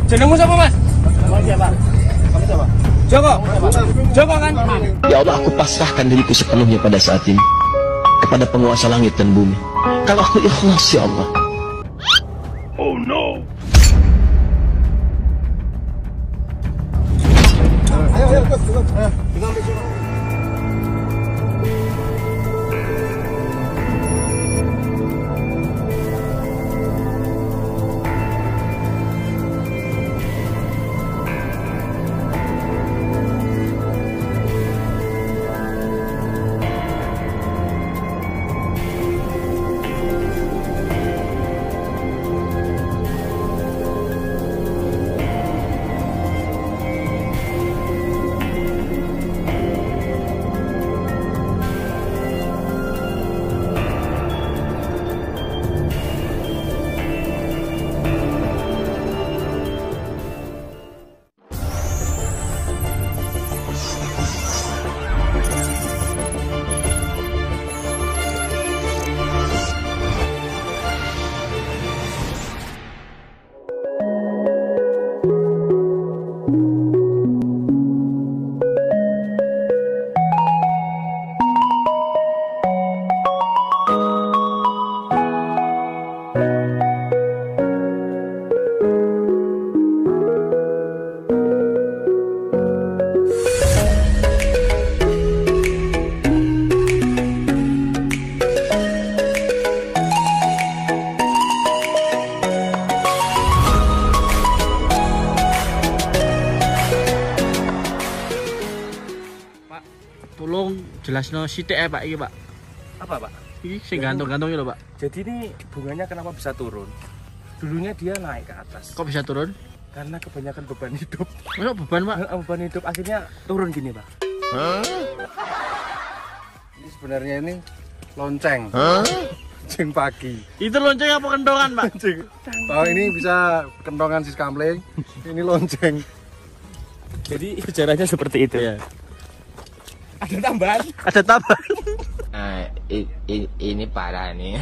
Jenengmu siapa, Mas? Siapa? Kamu siapa? Joko. Joko kan? Ya Allah, aku pasrahkan diriku sepenuhnya pada saat ini kepada penguasa langit dan bumi. Kalau aku ikhlas, ya Allah. Oh no. Ayo, tinggal di sini. Tolong jelasno sithik ya Pak iki Pak. Apa Pak? Iki sing gantung-gantung lho Pak. Jadi ini bunganya kenapa bisa turun? Dulunya dia naik ke atas. Kok bisa turun? Karena kebanyakan beban hidup. Masa beban Pak? Beban hidup akhirnya turun gini Pak. Ini sebenarnya ini lonceng. Lonceng pagi. Itu lonceng apa kentongan Pak? Oh ini bisa kentongan sis kamling. Ini lonceng. Jadi sejarahnya seperti itu ya. Ada tambahan? Ada tambahan. Nah, ini parah nih.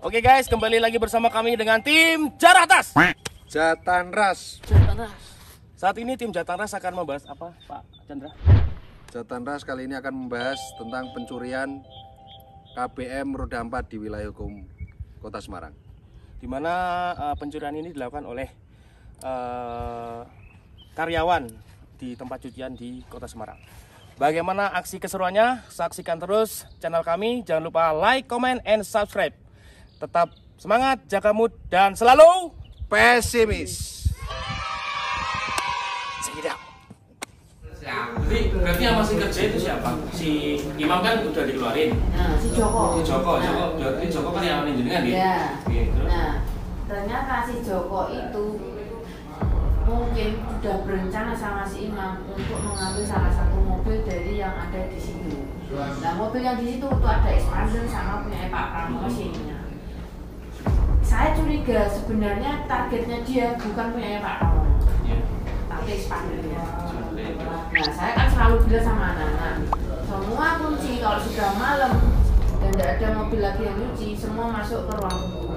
Oke guys, kembali lagi bersama kami dengan tim Jaratas. Jatanras. Saat ini tim Jatanras akan membahas apa, Pak Chandra? Jatanras kali ini akan membahas tentang pencurian KBM roda 4 di wilayah hukum Kota Semarang. Di mana pencurian ini dilakukan oleh karyawan di tempat cucian di Kota Semarang. Bagaimana aksi keseruannya? Saksikan terus channel kami. Jangan lupa like, comment, and subscribe. Tetap semangat, jaga mood, dan selalu Pesimis. Jadi berarti yang masih kerja itu siapa? Si Imam kan udah dikeluarin. Nah, si Joko. Berarti Joko kan yang jenengan gitu. Ya. Oke, terus? Nah, ternyata si Joko itu mungkin udah berencana sama si Imam untuk mengambil salah satu mobil dari yang ada di situ. Nah, mobil yang di situ itu ada expander sama punya Pak Pramono sininya. Saya curiga sebenarnya targetnya dia bukan punya Pak Pramono, tapi expandernya. Nah, saya kan selalu bilang sama anak-anak, semua kunci kalau sudah malam dan tidak ada mobil lagi yang nyuci, semua masuk ke ruang tunggu.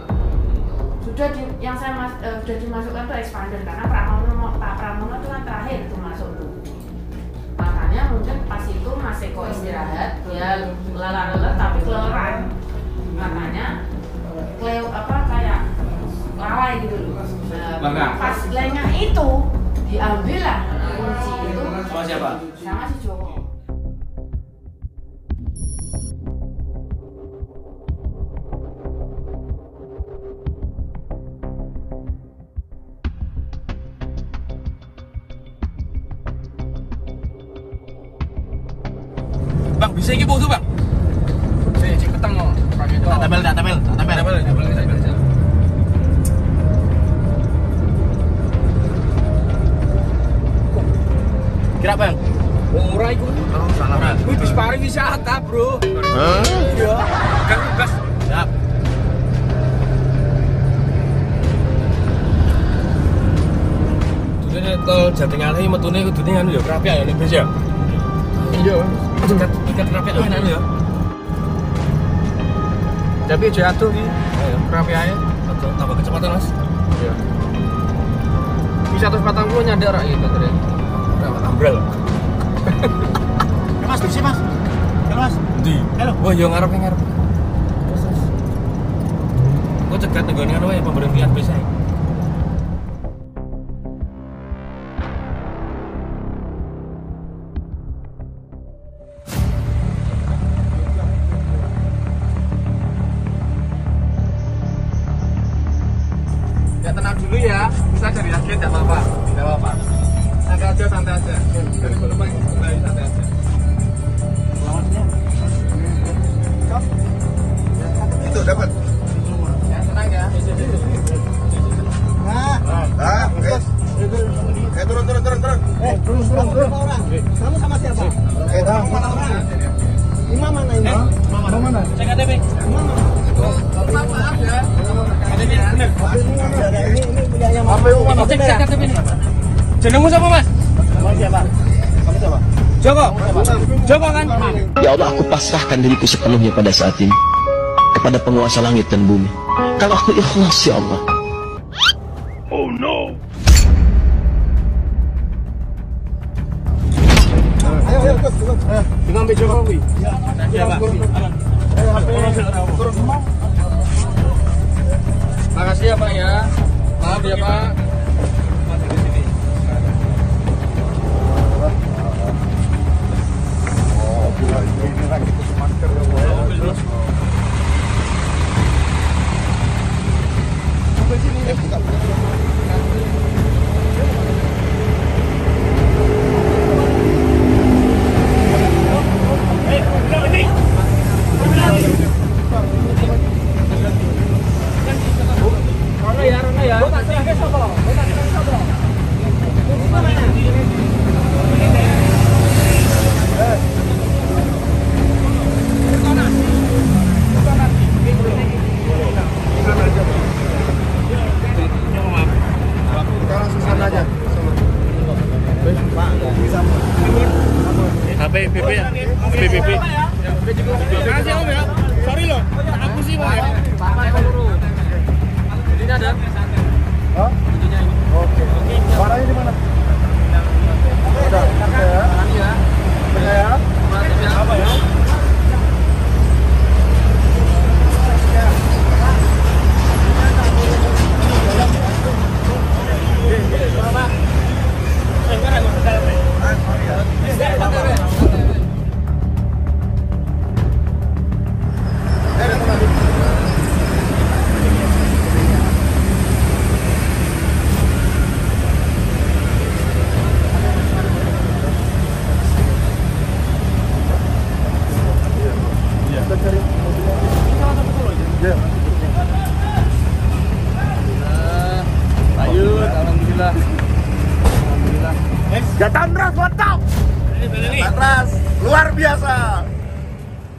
Sudah sudah dimasukkan tuh expander karena Pak Pramono itu kan terakhir itu masuk tuh. Makanya mungkin pas itu Mas Eko istirahat, dia lelah-lelah tapi kelelahan. Makanya kayak lalai gitu loh. Pas lengah itu diambil lah kunci itu. Sama siapa? Sama si Joko. Bang, bisa ini bau tuh Bang? Cek petang loh. Tak tabel. Kira Bang? Ora iku. Oh, salah. Kuwi bis pariwisata, Bro. Iya. Kan gas. Siap. Dene tol Jatingalih metune kudune anu ya Krapyak ya nek bis ya. Iya. Ikat Krapyak anu ya. Tapi jatuh ki. Rapi ae. Tambah kecepatan, Mas. Iya. Di 140 nyadar rak gitu tadi. Tambah tambral. Mas, di sini, Mas. Halo, Mas. Di. Halo. Wah, yo ngarep. Terus. Kok cegat nggone anu wae pemberhentian bis ae. Ya tenang dulu ya, bisa cari akhir tidak apa-apa, tidak apa-apa. Santai aja. Dari penumpang kembali santai aja. Itu dapat. Ya tenang ya. Turun. Turun orang. Kamu sama siapa? Imam mana ini? Imam mana? Cek KTP. Imam mana? Maaf ya. KTP bener. Ini punyanya Mas. Cek KTP ini. Jenengmu siapa, Mas? Kamu siapa? Joko kan? Ya Allah, aku pasrahkan diriku sepenuhnya pada saat ini kepada penguasa langit dan bumi. Kalau aku ikhlas, ya Allah. Oh no! Ayo, dengan Pak Jokowi. Ya, Pak. Turun. Makasih ya, Pak ya. Maaf ya, Pak. BPP ya? BPP. Makasih Om ya. Sorry loh, aku sih Om ya. Ini ada. Hah? Ini. Oke. Warnanya di mana? Udah. Ya. Ya. Apa ya? Jatandras, mantap! Jatandras, luar biasa.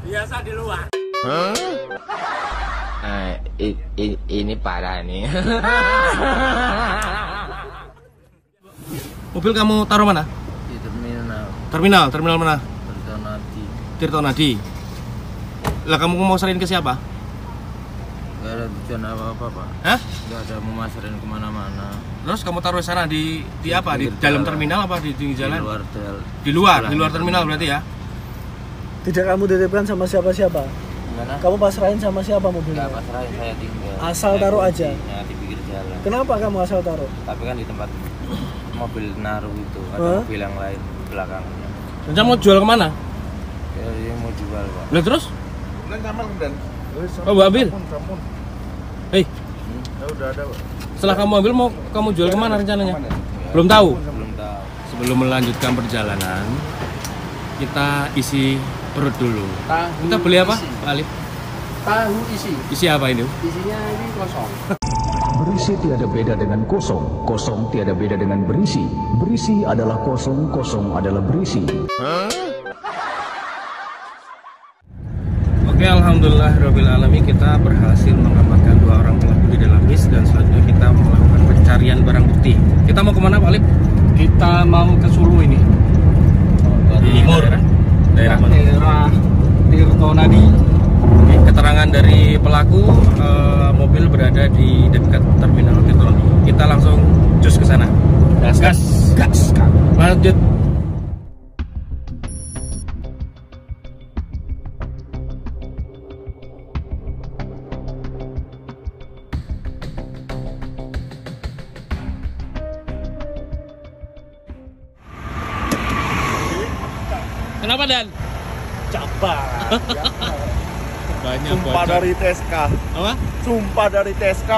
Biasa di luar. Ini parah nih. Mobil kamu taruh mana? Di terminal. Terminal mana? Tirtonadi. Lah kamu mau serahin ke siapa? Gak ada tujuan apa-apa, Pak. Hah? Gak ada mau masarin kemana-mana. Terus kamu taruh di sana di apa? Di dalam terminal apa di jalan? Di luar Di luar terminal berarti ya? Tidak kamu titipkan sama siapa-siapa? Gimana? Kamu pasrahin sama siapa mobilnya? Gak pasrahin, saya tinggal. Asal taruh aja? Ya, di pinggir jalan. Kenapa kamu asal taruh? Tapi kan di tempat mobil naruh itu ada mobil yang lain belakangnya. Rencana mau jual kemana? Ya, dia mau jual, Pak. Lah terus? Oh, ambil. Hei. Ya udah ada, Pak. Setelah kamu ambil mau kamu jual kemana rencananya? Belum tahu. Belum tahu. Sebelum melanjutkan perjalanan, kita isi perut dulu. Kita beli apa, Pak Alif? Tahu isi. Isi apa ini? Isinya ini kosong. Berisi tiada beda dengan kosong, kosong tiada beda dengan berisi. Berisi adalah kosong, kosong adalah berisi. Oke, alhamdulillahirobbilalamin, kita berhasil mengamankan 2 orang pelaku di dalam bis dan selanjutnya kita melakukan pencarian barang bukti. Kita mau kemana, Pak Alif? Kita mau ke Solo ini. Timur. Daerah Tirtonadi. Oke, keterangan dari pelaku, mobil berada di dekat terminal Tirton. Kita langsung cus ke sana. Gas. Lanjut. Kenapa Dan? Cabar. Banyak Sumpah bocor. dari TSK. Apa? Sumpah dari TSK.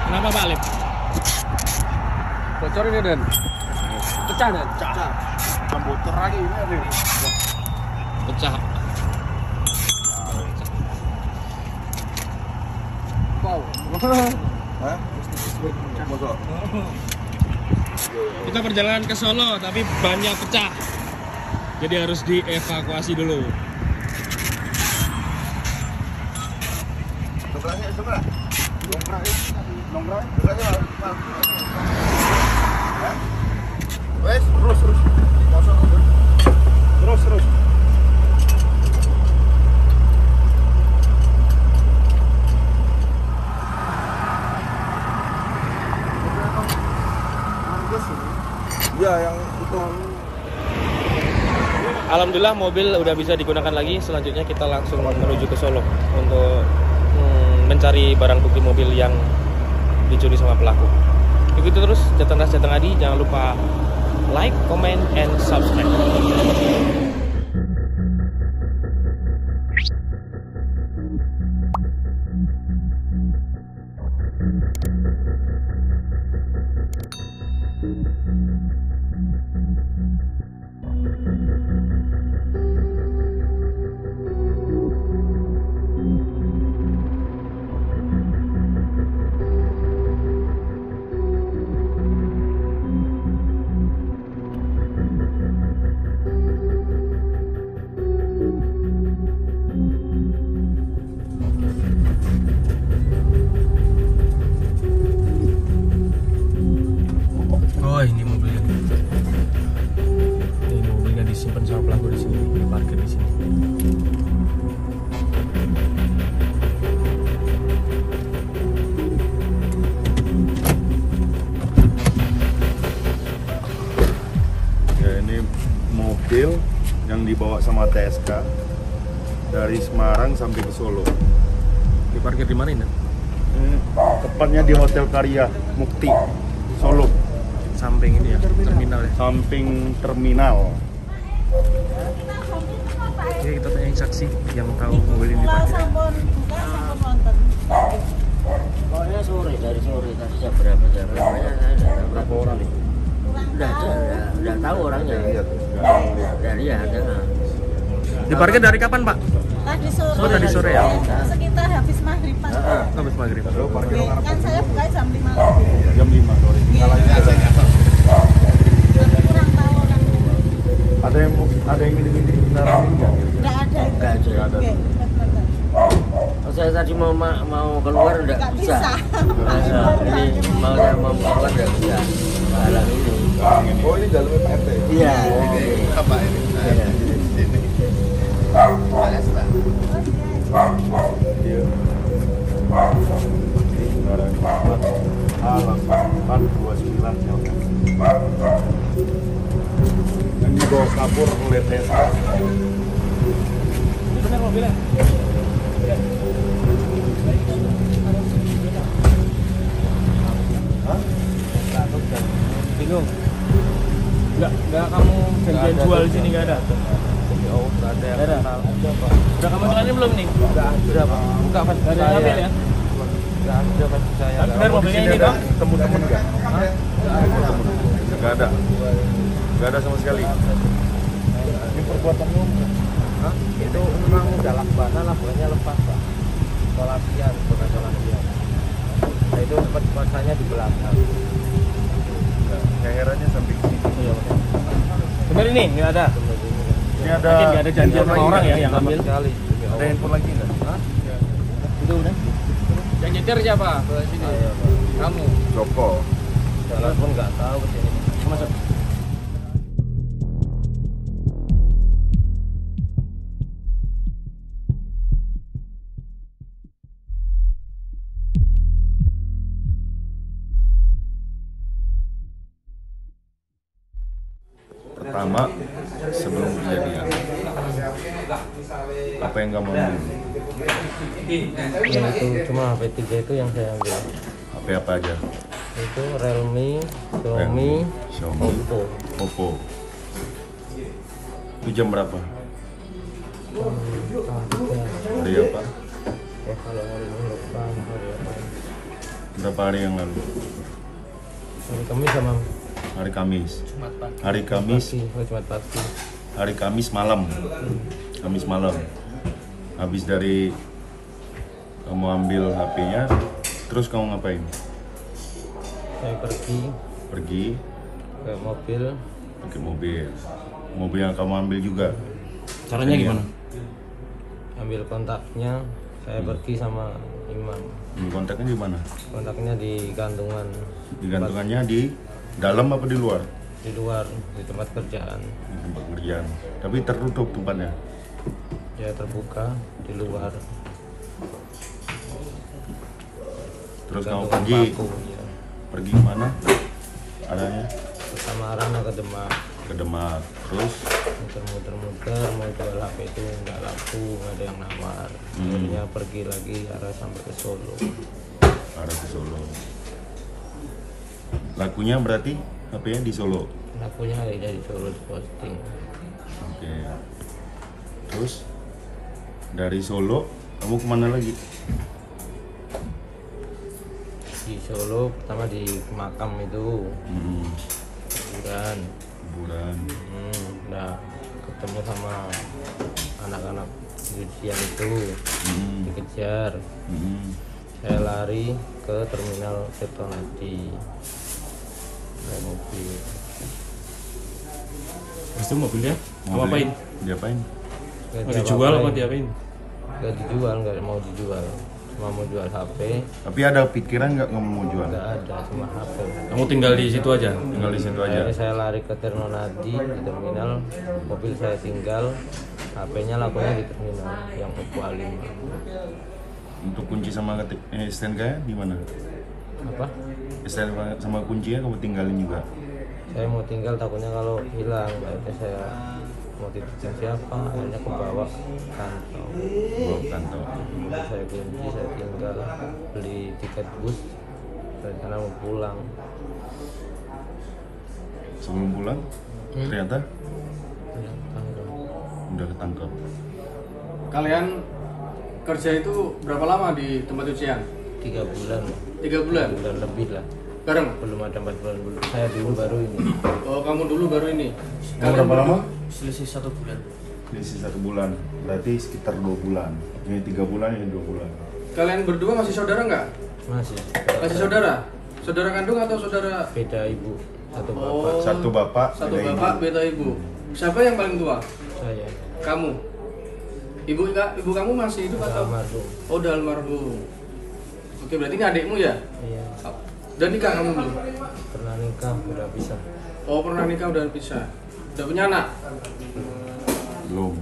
Kenapa Pak Lip? Bocor ini Dan. Pecah Dan. Bocor lagi ini nih. Pecah. Wow. Hah? Kita perjalanan ke Solo tapi bannya pecah. Jadi harus dievakuasi dulu. Sebelah. Nongkrong. Wes, terus. Terus. Iya, yang itu. Alhamdulillah mobil udah bisa digunakan lagi. Selanjutnya kita langsung menuju ke Solo untuk mencari barang bukti mobil yang dicuri sama pelaku. Ikuti terus Jateng Ras Jateng Adi. Jangan lupa like, comment, and subscribe. Oh, ini mobilnya. Ini mobilnya disimpan sama pelaku di sini, diparkir di sini. Ya, ini mobil yang dibawa sama TSK dari Semarang sampai ke Solo. Diparkir di mana ini? Tepatnya di Hotel Karya Mukti, Solo. Samping ini ya, terminal ya. Samping terminal. Oke, kita tanya saksi yang tahu mobil ini diparkir. Pokoknya sore, dari sore tadi jam berapa namanya saya tidak berapa orang nih. Udah tahu orangnya. Dari ada. Diparkir dari kapan Pak? Tadi sore. Oh, tadi sore ya. Sekitar habis maghrib. Habis maghrib. Kan saya buka jam 5 lebih. Jam 5 sore. Kurang tahu orang. Ada yang milih-milih kendaraan ini nggak? Enggak ada. Enggak ada. Oh, saya tadi mau keluar enggak bisa. Ini mau keluar enggak bisa. Halang ini. Oh, ini jalur RT. Iya. Apa ini? Sini. Makasih, Pak. Iya. Ini kendaraan A429 dan dibawa kabur oleh TSK. Itu benar mobilnya. Hah? Bingung. Enggak kamu janjian jual di sini enggak ada. Oh, nggak ada yang kenal. Udah kamu jalanin belum nih? Udah, Pak. Buka pas Dari saya. mobil ya? Nggak ada pas saya. Benar mobilnya ini dong? Temen-temen nggak? Nggak ada. Nggak ada sama sekali. Ini perbuatanmu? Hah? Itu memang udah lakbanan lah, bukannya lepas, Pak. Latihan, bukan latihan. Nah, itu tempat pasanya di belakang. Herannya sampai sini. Iya, Benar ini? Nggak ada? Ini ada. Mungkin nggak ada janjian sama orang ya yang ambil. Sekali juga. Ada handphone lagi nggak? Itu udah. Yang nyetir siapa? Sini. Kamu. Joko. Jalan pun nggak tahu ke sini. Masuk. Pertama, sebelum kejadian, apa yang kamu ambil? Yang itu cuma HP 3 itu yang saya ambil. HP apa aja? Itu Realme, Xiaomi, Oppo. Itu jam berapa? Hari apa? Kalau hari ini lupa hari apa? Berapa hari yang lalu? Hari Kamis sama Hari Kamis. Hari Jumat pagi. Hari Kamis malam. Kamis malam. Habis dari kamu ambil HP-nya, terus kamu ngapain? Saya pergi ke mobil. Pakai mobil. Mobil yang kamu ambil juga. Caranya gimana? Ambil kontaknya, saya pergi sama Imam. Kontaknya di mana? Kontaknya di gantungan. Di gantungannya di dalam apa di luar? Di luar, di tempat kerjaan. Di tempat kerjaan. Tapi tertutup tempatnya. Ya terbuka di luar. Terus kamu Gantungan pergi? paku, ya. Pergi kemana? Adanya? Pertama arahnya ke Demak. Ke Demak. Terus? Muter-muter mau jual HP itu nggak laku, nggak ada yang nawar. Akhirnya pergi lagi arah sampai ke Solo. Arah ke Solo. Lakunya berarti HP-nya di Solo? Lakunya ada di Solo di posting. Oke. Terus dari Solo kamu kemana lagi? Di Solo pertama di makam itu kuburan. Udah ketemu sama anak-anak ujian itu, dikejar. Saya lari ke terminal Tirtonadi naik mobil. Terus itu mobilnya mau apain? Diapain? Mau dijual apa diapain? Gak dijual, nggak mau dijual, cuma mau jual HP. Tapi ada pikiran nggak kamu mau jual? Nggak ada, cuma HP. Kamu tinggal di situ aja? Tinggal di situ aja. Akhirnya saya lari ke Tirtonadi di terminal, mobil saya tinggal, HP-nya lakunya di terminal yang Oppo A5. Untuk kunci sama STNK di mana? Apa? STNK sama kuncinya kamu tinggalin juga? Saya mau tinggal, takutnya kalau hilang, akhirnya saya mau titipin siapa, akhirnya ke bawah kantong. Bawa kantong. Udah saya kunci, saya tinggal, beli tiket bus, rencana mau pulang. Sebelum pulang, ternyata udah ketangkap. Kalian kerja itu berapa lama di tempat cucian? 3 bulan. 3 bulan? 3 bulan lebih lah. Bareng? Belum ada 4 bulan dulu. Saya dulu baru ini. Oh, kamu dulu baru ini? Kamu berapa lama? Selisih 1 bulan. Selisih 1 bulan, berarti sekitar 2 bulan. Ini 3 bulan, ini 2 bulan. Kalian berdua masih saudara nggak? Masih. Masih saudara? Saudara kandung atau saudara? Beda ibu. Satu bapak. Oh, Satu bapak, satu bapak, beda ibu. Siapa yang paling tua? Saya. Kamu? Ibu kamu masih hidup atau? Almarhum. Oh, udah almarhum. Oke, berarti ini adikmu ya? Iya. Udah nikah kamu belum? Pernah nikah, udah pisah. Oh, pernah nikah udah pisah. Udah punya anak? belum.